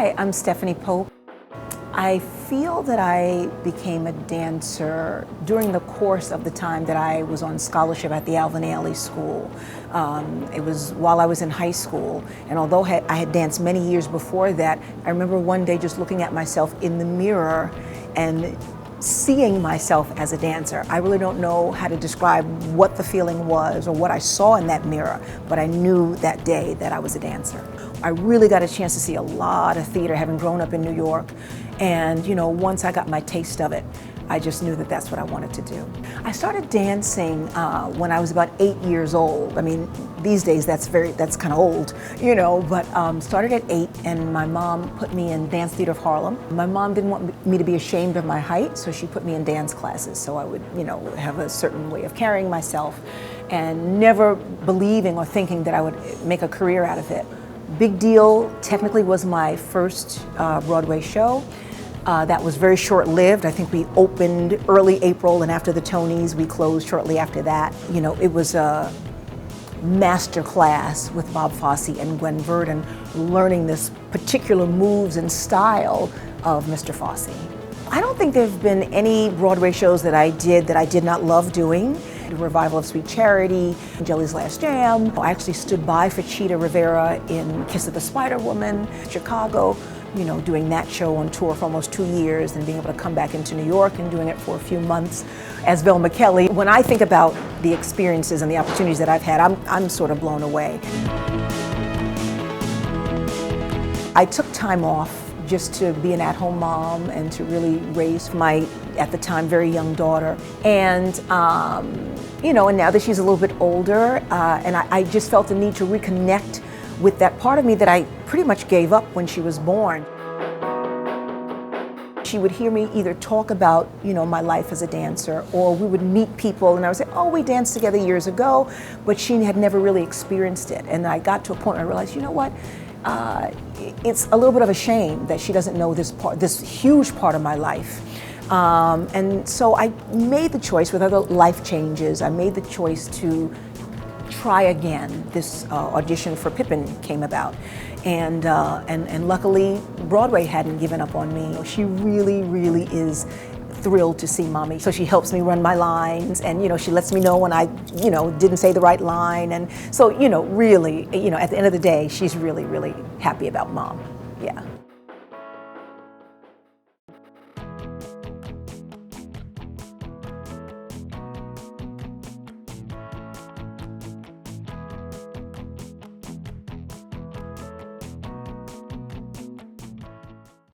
Hi, I'm Stephanie Pope. I feel that I became a dancer during the course of the time that I was on scholarship at the Alvin Ailey School. It was while I was in high school, and although I had danced many years before that, I remember one day just looking at myself in the mirror and seeing myself as a dancer. I really don't know how to describe what the feeling was or what I saw in that mirror, but I knew that day that I was a dancer. I really got a chance to see a lot of theater, having grown up in New York, and once I got my taste of it, I just knew that that's what I wanted to do. I started dancing when I was about 8 years old. I mean, these days that's kind of old, but started at 8, and my mom put me in Dance Theater of Harlem. My mom didn't want me to be ashamed of my height, so she put me in dance classes so I would, have a certain way of carrying myself, and never believing or thinking that I would make a career out of it. Big Deal technically was my first Broadway show. That was very short-lived. I think we opened early April, and after the Tonys, we closed shortly after that. It was a master class with Bob Fosse and Gwen Verdon, learning this particular moves and style of Mr. Fosse. I don't think there have been any Broadway shows that I did not love doing. The revival of Sweet Charity, Jelly's Last Jam. I actually stood by for Cheetah Rivera in Kiss of the Spider Woman, Chicago, doing that show on tour for almost 2 years and being able to come back into New York and doing it for a few months as Velma Kelly. When I think about the experiences and the opportunities that I've had, I'm sort of blown away. I took time off just to be an at-home mom and to really raise my, at the time, very young daughter. And and now that she's a little bit older, and I just felt the need to reconnect with that part of me that I pretty much gave up when she was born. She would hear me either talk about, my life as a dancer, or we would meet people and I would say, oh, we danced together years ago, but she had never really experienced it. And I got to a point where I realized, it's a little bit of a shame that she doesn't know this huge part of my life. And so I made the choice, with other life changes, I made the choice to try again. This audition for Pippin came about, and luckily Broadway hadn't given up on me. She really, really is thrilled to see Mommy. So she helps me run my lines, and she lets me know when I didn't say the right line, and so really at the end of the day, she's really, really happy about Mom. Yeah.